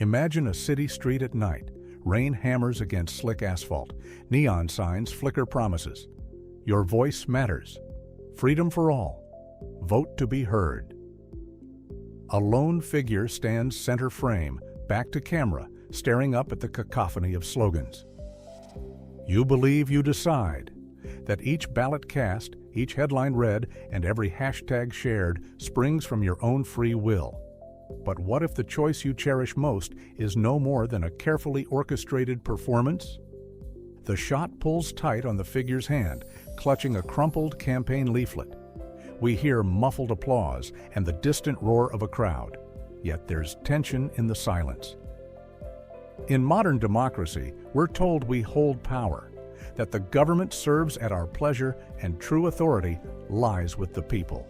Imagine a city street at night. Rain hammers against slick asphalt. Neon signs flicker promises. Your voice matters. Freedom for all. Vote to be heard. A lone figure stands center frame, back to camera, staring up at the cacophony of slogans. You believe you decide. That each ballot cast, each headline read, and every hashtag shared springs from your own free will. But what if the choice you cherish most is no more than a carefully orchestrated performance? The shot pulls tight on the figure's hand, clutching a crumpled campaign leaflet. We hear muffled applause and the distant roar of a crowd, yet there's tension in the silence. In modern democracy, we're told we hold power, that the government serves at our pleasure and true authority lies with the people.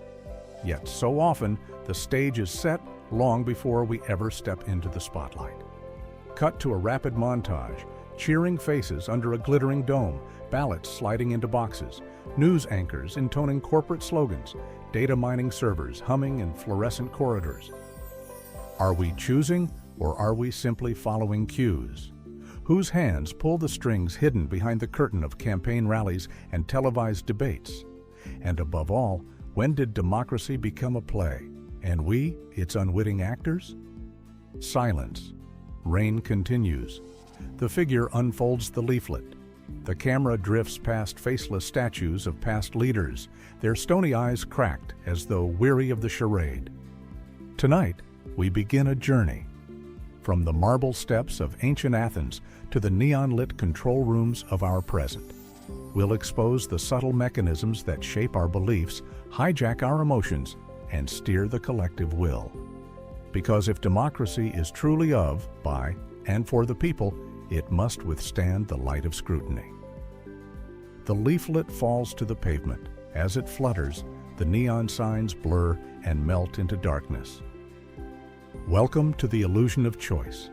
Yet so often, the stage is set long before we ever step into the spotlight. Cut to a rapid montage, cheering faces under a glittering dome, ballots sliding into boxes, news anchors intoning corporate slogans, data mining servers humming in fluorescent corridors. Are we choosing, or are we simply following cues? Whose hands pull the strings hidden behind the curtain of campaign rallies and televised debates? And above all, when did democracy become a play, and we, its unwitting actors? Silence. Rain continues. The figure unfolds the leaflet. The camera drifts past faceless statues of past leaders, their stony eyes cracked as though weary of the charade. Tonight, we begin a journey. From the marble steps of ancient Athens to the neon-lit control rooms of our present. We'll expose the subtle mechanisms that shape our beliefs, hijack our emotions, and steer the collective will. Because if democracy is truly of, by, and for the people, it must withstand the light of scrutiny. The leaflet falls to the pavement. As it flutters, the neon signs blur and melt into darkness. Welcome to the illusion of choice.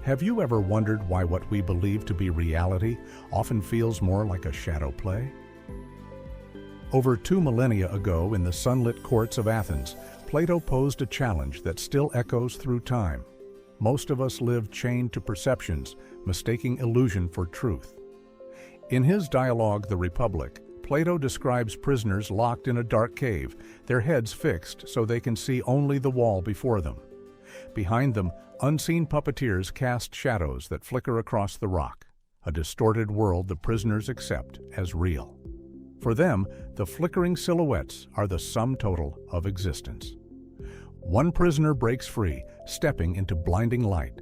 Have you ever wondered why what we believe to be reality often feels more like a shadow play? Over 2 millennia ago in the sunlit courts of Athens, Plato posed a challenge that still echoes through time. Most of us live chained to perceptions, mistaking illusion for truth. In his dialogue, The Republic, Plato describes prisoners locked in a dark cave, their heads fixed so they can see only the wall before them. Behind them, unseen puppeteers cast shadows that flicker across the rock, a distorted world the prisoners accept as real. For them, the flickering silhouettes are the sum total of existence. One prisoner breaks free, stepping into blinding light.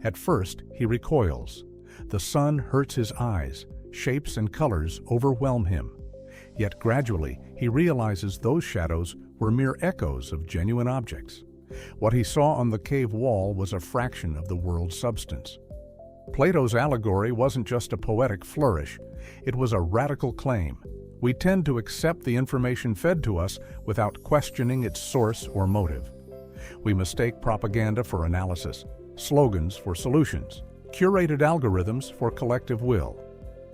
At first, he recoils. The sun hurts his eyes, shapes and colors overwhelm him. Yet gradually, he realizes those shadows were mere echoes of genuine objects. What he saw on the cave wall was a fraction of the world's substance. Plato's allegory wasn't just a poetic flourish, it was a radical claim. We tend to accept the information fed to us without questioning its source or motive. We mistake propaganda for analysis, slogans for solutions, curated algorithms for collective will.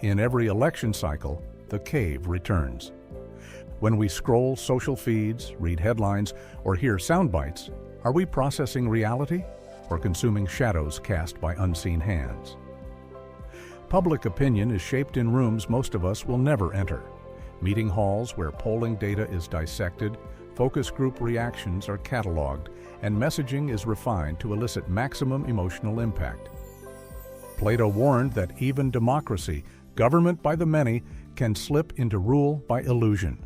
In every election cycle, the cave returns. When we scroll social feeds, read headlines, or hear sound bites, are we processing reality or consuming shadows cast by unseen hands? Public opinion is shaped in rooms most of us will never enter. Meeting halls where polling data is dissected, focus group reactions are cataloged, and messaging is refined to elicit maximum emotional impact. Plato warned that even democracy, government by the many, can slip into rule by illusion.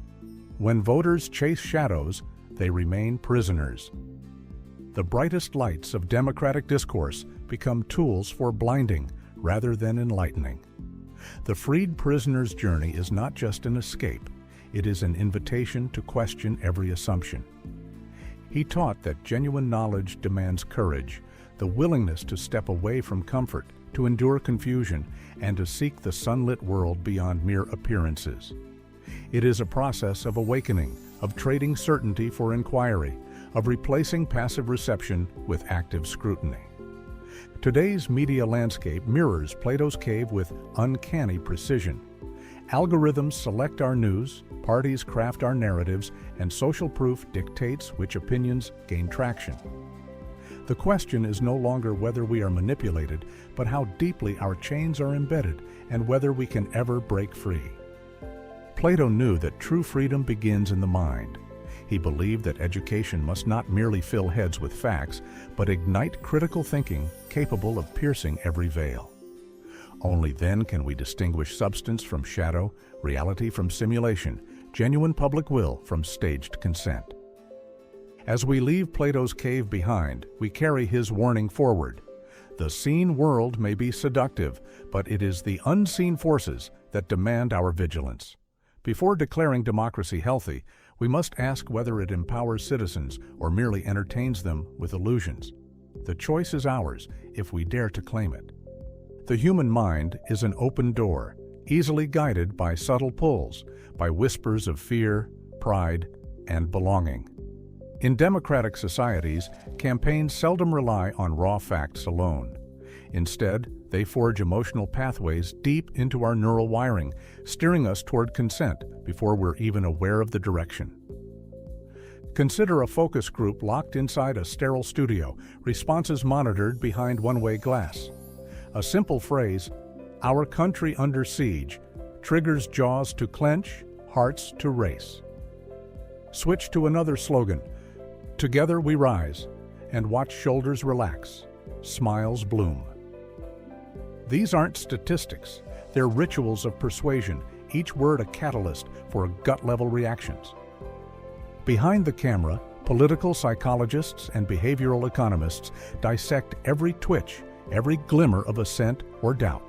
When voters chase shadows, they remain prisoners. The brightest lights of democratic discourse become tools for blinding rather than enlightening. The freed prisoner's journey is not just an escape, it is an invitation to question every assumption. He taught that genuine knowledge demands courage, the willingness to step away from comfort, to endure confusion, and to seek the sunlit world beyond mere appearances. It is a process of awakening, of trading certainty for inquiry, of replacing passive reception with active scrutiny. Today's media landscape mirrors Plato's cave with uncanny precision. Algorithms select our news, parties craft our narratives, and social proof dictates which opinions gain traction. The question is no longer whether we are manipulated, but how deeply our chains are embedded and whether we can ever break free. Plato knew that true freedom begins in the mind. He believed that education must not merely fill heads with facts, but ignite critical thinking capable of piercing every veil. Only then can we distinguish substance from shadow, reality from simulation, genuine public will from staged consent. As we leave Plato's cave behind, we carry his warning forward. The seen world may be seductive, but it is the unseen forces that demand our vigilance. Before declaring democracy healthy, we must ask whether it empowers citizens or merely entertains them with illusions. The choice is ours if we dare to claim it. The human mind is an open door, easily guided by subtle pulls, by whispers of fear, pride, and belonging. In democratic societies, campaigns seldom rely on raw facts alone. Instead, they forge emotional pathways deep into our neural wiring, steering us toward consent before we're even aware of the direction. Consider a focus group locked inside a sterile studio, responses monitored behind one-way glass. A simple phrase, "Our country under siege," triggers jaws to clench, hearts to race. Switch to another slogan, "Together we rise," and watch shoulders relax, smiles bloom. These aren't statistics, they're rituals of persuasion, each word a catalyst for gut-level reactions. Behind the camera, political psychologists and behavioral economists dissect every twitch, every glimmer of assent or doubt.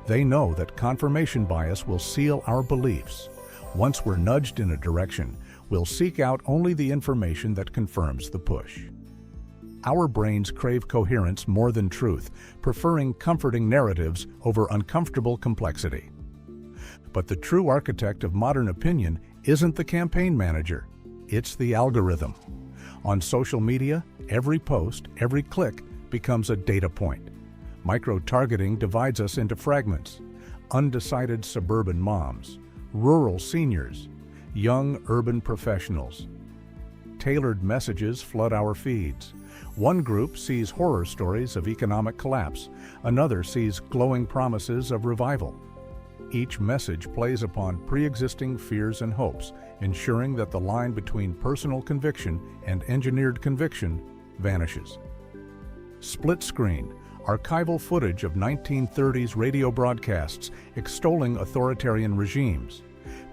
They know that confirmation bias will seal our beliefs. Once we're nudged in a direction, we'll seek out only the information that confirms the push. Our brains crave coherence more than truth, preferring comforting narratives over uncomfortable complexity. But the true architect of modern opinion isn't the campaign manager, it's the algorithm. On social media, every post, every click becomes a data point. Micro-targeting divides us into fragments: undecided suburban moms, rural seniors, young urban professionals. Tailored messages flood our feeds. One group sees horror stories of economic collapse, another sees glowing promises of revival. Each message plays upon pre-existing fears and hopes, ensuring that the line between personal conviction and engineered conviction vanishes. Split screen, archival footage of 1930s radio broadcasts extolling authoritarian regimes.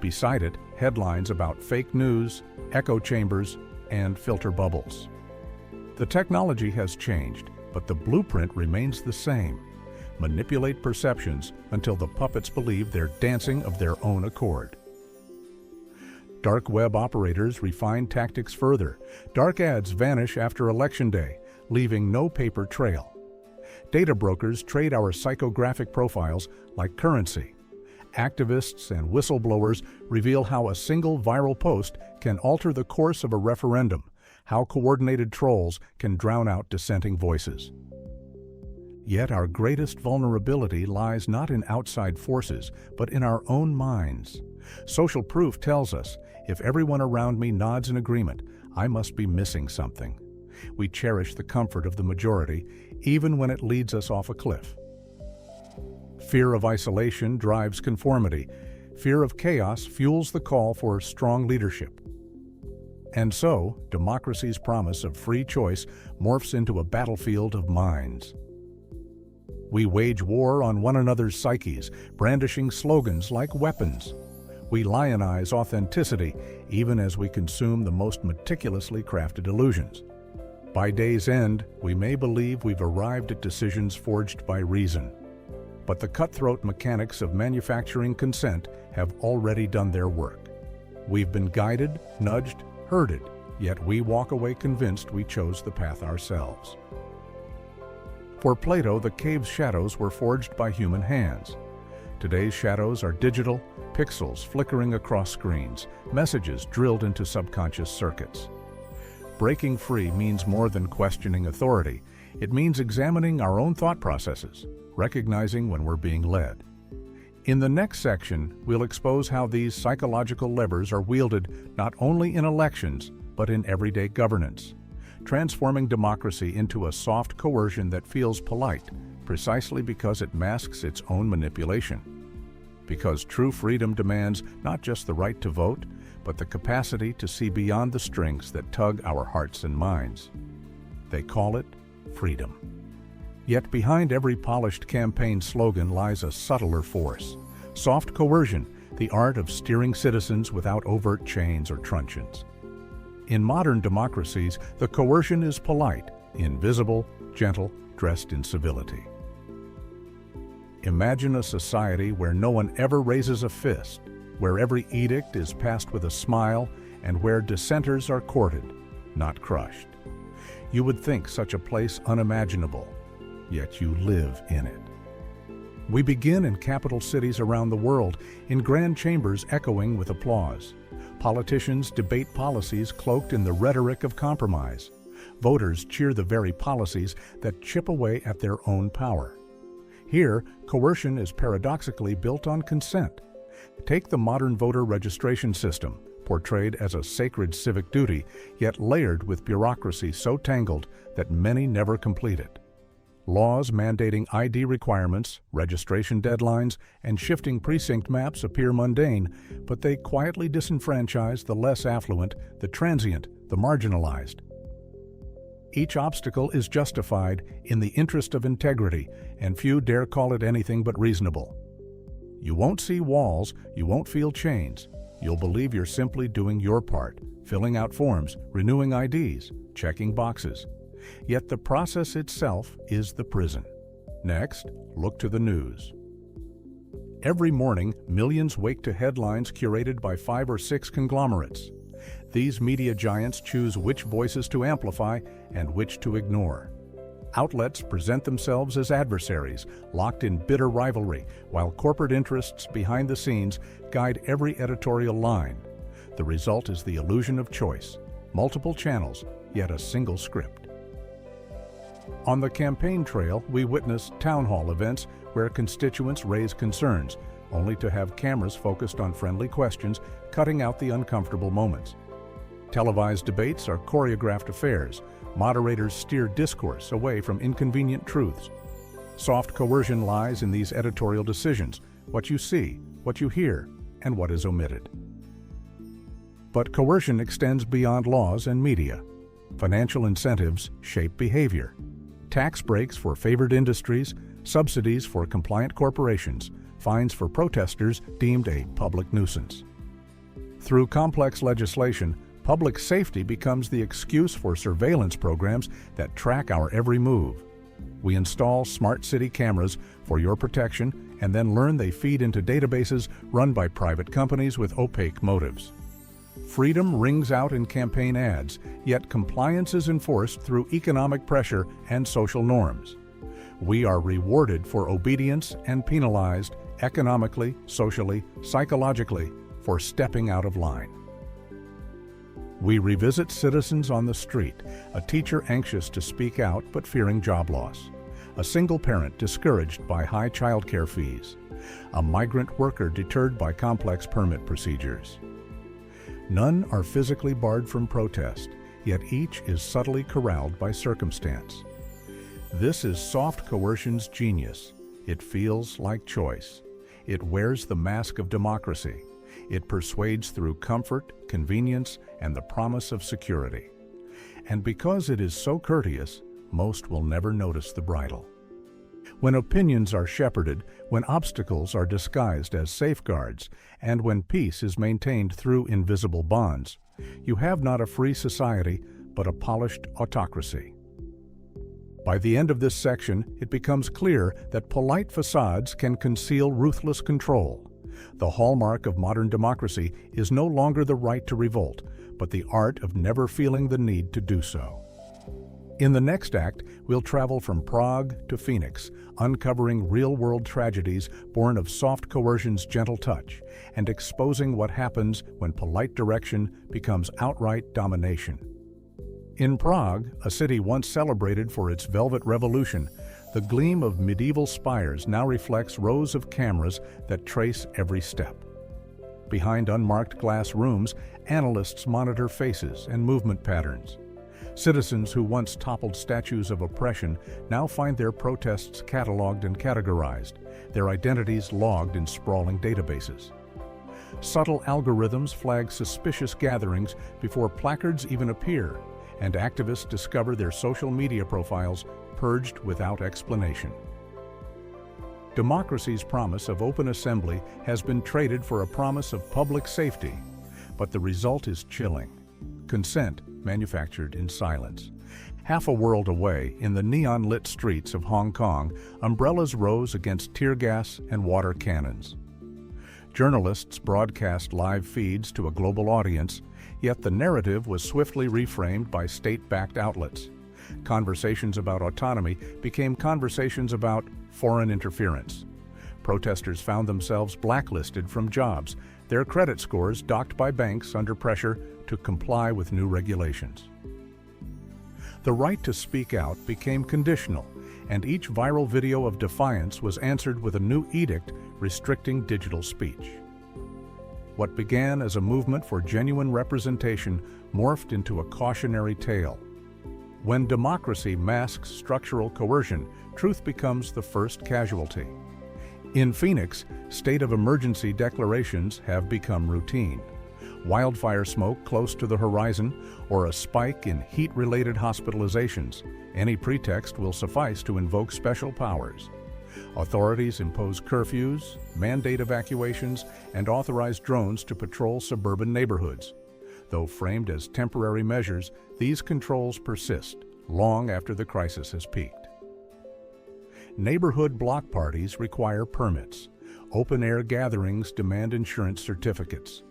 Beside it, headlines about fake news, echo chambers, and filter bubbles. The technology has changed, but the blueprint remains the same. Manipulate perceptions until the puppets believe they're dancing of their own accord. Dark web operators refine tactics further. Dark ads vanish after Election Day, leaving no paper trail. Data brokers trade our psychographic profiles like currency. Activists and whistleblowers reveal how a single viral post can alter the course of a referendum, how coordinated trolls can drown out dissenting voices. Yet our greatest vulnerability lies not in outside forces, but in our own minds. Social proof tells us, if everyone around me nods in agreement, I must be missing something. We cherish the comfort of the majority, even when it leads us off a cliff. Fear of isolation drives conformity. Fear of chaos fuels the call for strong leadership. And so, democracy's promise of free choice morphs into a battlefield of minds. We wage war on one another's psyches, brandishing slogans like weapons. We lionize authenticity, even as we consume the most meticulously crafted illusions. By day's end, we may believe we've arrived at decisions forged by reason. But the cutthroat mechanics of manufacturing consent have already done their work. We've been guided, nudged, herded, yet we walk away convinced we chose the path ourselves. For Plato, the cave's shadows were forged by human hands. Today's shadows are digital, pixels flickering across screens, messages drilled into subconscious circuits. Breaking free means more than questioning authority. It means examining our own thought processes, recognizing when we're being led. In the next section, we'll expose how these psychological levers are wielded not only in elections, but in everyday governance. transforming democracy into a soft coercion that feels polite, precisely because it masks its own manipulation. Because true freedom demands not just the right to vote, but the capacity to see beyond the strings that tug our hearts and minds. They call it freedom. Yet behind every polished campaign slogan lies a subtler force: soft coercion, the art of steering citizens without overt chains or truncheons. In modern democracies, the coercion is polite, invisible, gentle, dressed in civility. Imagine a society where no one ever raises a fist, where every edict is passed with a smile, and where dissenters are courted, not crushed. You would think such a place unimaginable, yet you live in it. We begin in capital cities around the world, in grand chambers echoing with applause. Politicians debate policies cloaked in the rhetoric of compromise. Voters cheer the very policies that chip away at their own power. Here, coercion is paradoxically built on consent. Take the modern voter registration system, portrayed as a sacred civic duty, yet layered with bureaucracy so tangled that many never complete it. Laws mandating ID requirements, registration deadlines, and shifting precinct maps appear mundane, but they quietly disenfranchise the less affluent, the transient, the marginalized. Each obstacle is justified in the interest of integrity, and few dare call it anything but reasonable. You won't see walls, you won't feel chains. You'll believe you're simply doing your part, filling out forms, renewing IDs, checking boxes. Yet the process itself is the prison. Next, look to the news. Every morning, millions wake to headlines curated by 5 or 6 conglomerates. These media giants choose which voices to amplify and which to ignore. Outlets present themselves as adversaries, locked in bitter rivalry, while corporate interests behind the scenes guide every editorial line. The result is the illusion of choice: multiple channels, yet a single script. On the campaign trail, we witness town hall events where constituents raise concerns, only to have cameras focused on friendly questions, cutting out the uncomfortable moments. Televised debates are choreographed affairs. Moderators steer discourse away from inconvenient truths. Soft coercion lies in these editorial decisions: what you see, what you hear, and what is omitted. But coercion extends beyond laws and media. Financial incentives shape behavior. Tax breaks for favored industries, subsidies for compliant corporations, fines for protesters deemed a public nuisance. Through complex legislation, public safety becomes the excuse for surveillance programs that track our every move. We install smart city cameras for your protection and then learn they feed into databases run by private companies with opaque motives. Freedom rings out in campaign ads, yet compliance is enforced through economic pressure and social norms. We are rewarded for obedience and penalized economically, socially, psychologically for stepping out of line. We revisit citizens on the street, a teacher anxious to speak out but fearing job loss, a single parent discouraged by high childcare fees, a migrant worker deterred by complex permit procedures. None are physically barred from protest, yet each is subtly corralled by circumstance. This is soft coercion's genius. It feels like choice. It wears the mask of democracy. It persuades through comfort, convenience, and the promise of security. And because it is so courteous, most will never notice the bridle. When opinions are shepherded, when obstacles are disguised as safeguards, and when peace is maintained through invisible bonds, you have not a free society, but a polished autocracy. By the end of this section, it becomes clear that polite facades can conceal ruthless control. The hallmark of modern democracy is no longer the right to revolt, but the art of never feeling the need to do so. In the next act, we'll travel from Prague to Phoenix, uncovering real-world tragedies born of soft coercion's gentle touch, and exposing what happens when polite direction becomes outright domination. In Prague, a city once celebrated for its Velvet Revolution, the gleam of medieval spires now reflects rows of cameras that trace every step. Behind unmarked glass rooms, analysts monitor faces and movement patterns. Citizens who once toppled statues of oppression now find their protests cataloged and categorized, their identities logged in sprawling databases. Subtle algorithms flag suspicious gatherings before placards even appear, and activists discover their social media profiles purged without explanation. Democracy's promise of open assembly has been traded for a promise of public safety, but the result is chilling. Consent manufactured in silence. Half a world away, in the neon-lit streets of Hong Kong, umbrellas rose against tear gas and water cannons. Journalists broadcast live feeds to a global audience, yet the narrative was swiftly reframed by state-backed outlets. Conversations about autonomy became conversations about foreign interference. Protesters found themselves blacklisted from jobs, their credit scores docked by banks under pressure to comply with new regulations. The right to speak out became conditional, and each viral video of defiance was answered with a new edict restricting digital speech. What began as a movement for genuine representation morphed into a cautionary tale. When democracy masks structural coercion, truth becomes the first casualty. In Phoenix, state of emergency declarations have become routine. Wildfire smoke close to the horizon, or a spike in heat-related hospitalizations, any pretext will suffice to invoke special powers. Authorities impose curfews, mandate evacuations, and authorize drones to patrol suburban neighborhoods. Though framed as temporary measures, these controls persist long after the crisis has peaked. Neighborhood block parties require permits. Open-air gatherings demand insurance certificates.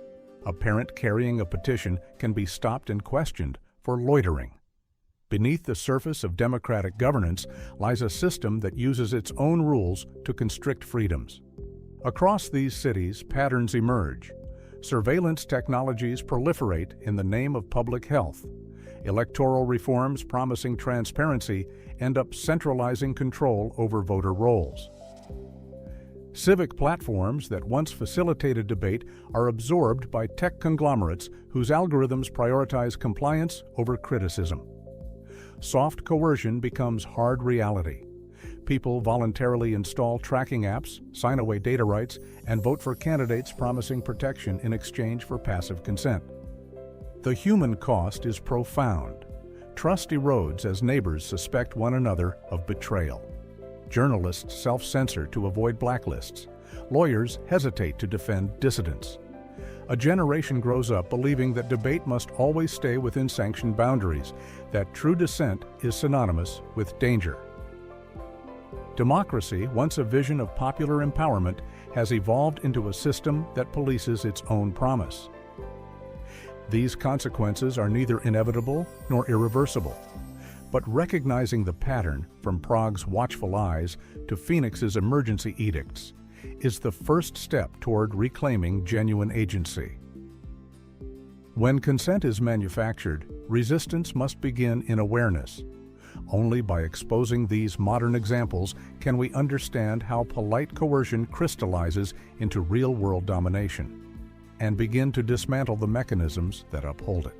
A parent carrying a petition can be stopped and questioned for loitering. Beneath the surface of democratic governance lies a system that uses its own rules to constrict freedoms. Across these cities, patterns emerge. Surveillance technologies proliferate in the name of public health. Electoral reforms promising transparency end up centralizing control over voter rolls. Civic platforms that once facilitated debate are absorbed by tech conglomerates whose algorithms prioritize compliance over criticism. Soft coercion becomes hard reality. People voluntarily install tracking apps, sign away data rights, and vote for candidates promising protection in exchange for passive consent. The human cost is profound. Trust erodes as neighbors suspect one another of betrayal. Journalists self-censor to avoid blacklists. Lawyers hesitate to defend dissidents. A generation grows up believing that debate must always stay within sanctioned boundaries, that true dissent is synonymous with danger. Democracy, once a vision of popular empowerment, has evolved into a system that polices its own promise. These consequences are neither inevitable nor irreversible. But recognizing the pattern, from Prague's watchful eyes to Phoenix's emergency edicts, is the first step toward reclaiming genuine agency. When consent is manufactured, resistance must begin in awareness. Only by exposing these modern examples can we understand how polite coercion crystallizes into real-world domination, and begin to dismantle the mechanisms that uphold it.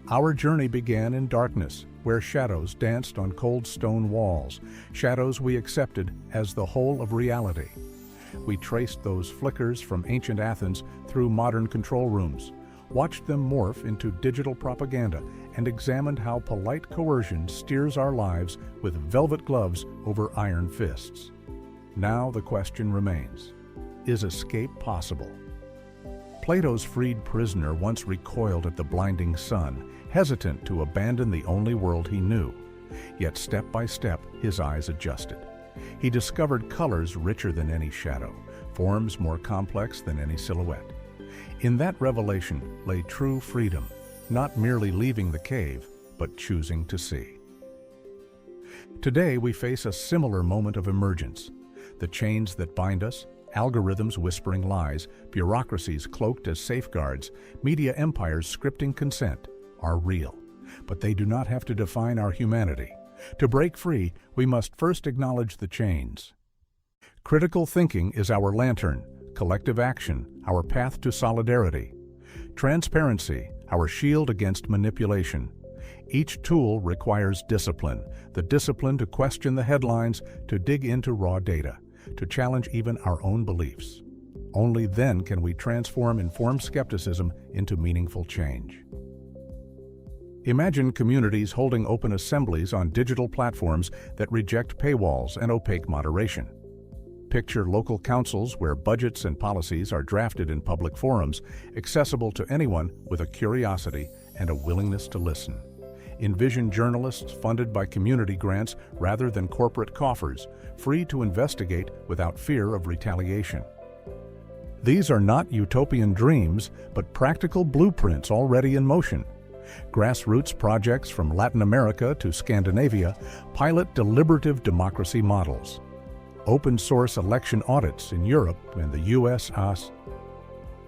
Our journey began in darkness, where shadows danced on cold stone walls, shadows we accepted as the whole of reality. We traced those flickers from ancient Athens through modern control rooms, watched them morph into digital propaganda, and examined how polite coercion steers our lives with velvet gloves over iron fists. Now the question remains: is escape possible? Plato's freed prisoner once recoiled at the blinding sun, hesitant to abandon the only world he knew. Yet step by step, his eyes adjusted. He discovered colors richer than any shadow, forms more complex than any silhouette. In that revelation lay true freedom, not merely leaving the cave, but choosing to see. Today we face a similar moment of emergence. The chains that bind us, algorithms whispering lies, bureaucracies cloaked as safeguards, media empires scripting consent, are real. But they do not have to define our humanity. To break free, we must first acknowledge the chains. Critical thinking is our lantern, collective action, our path to solidarity. Transparency, our shield against manipulation. Each tool requires discipline, the discipline to question the headlines, to dig into raw data, to challenge even our own beliefs. Only then can we transform informed skepticism into meaningful change. Imagine communities holding open assemblies on digital platforms that reject paywalls and opaque moderation. Picture local councils where budgets and policies are drafted in public forums, accessible to anyone with a curiosity and a willingness to listen. Envision journalists funded by community grants rather than corporate coffers, free to investigate without fear of retaliation. These are not utopian dreams, but practical blueprints already in motion. Grassroots projects from Latin America to Scandinavia pilot deliberative democracy models. Open-source election audits in Europe and the US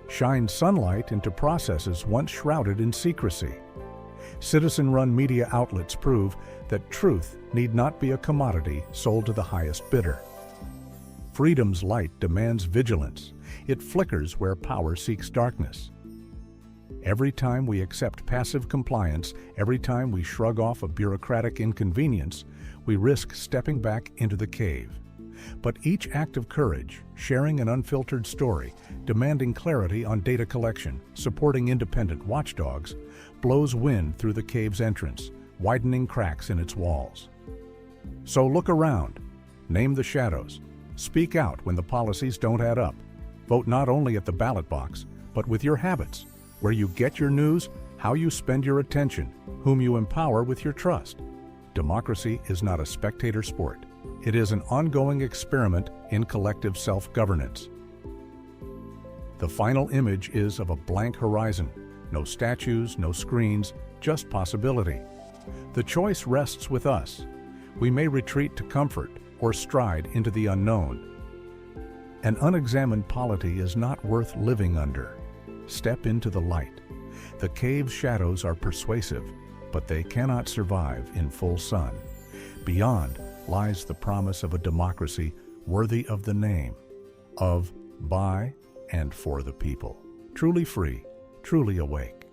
shine sunlight into processes once shrouded in secrecy. Citizen-run media outlets prove that truth need not be a commodity sold to the highest bidder. Freedom's light demands vigilance. It flickers where power seeks darkness. Every time we accept passive compliance, every time we shrug off a bureaucratic inconvenience, we risk stepping back into the cave. But each act of courage, sharing an unfiltered story, demanding clarity on data collection, supporting independent watchdogs, blows wind through the cave's entrance, widening cracks in its walls. So look around, name the shadows, speak out when the policies don't add up. Vote not only at the ballot box, but with your habits, where you get your news, how you spend your attention, whom you empower with your trust. Democracy is not a spectator sport. It is an ongoing experiment in collective self-governance. The final image is of a blank horizon. No statues, no screens, just possibility. The choice rests with us. We may retreat to comfort or stride into the unknown. An unexamined polity is not worth living under. Step into the light. The cave's shadows are persuasive, but they cannot survive in full sun. Beyond lies the promise of a democracy worthy of the name, of, by, and for the people. Truly free, truly awake.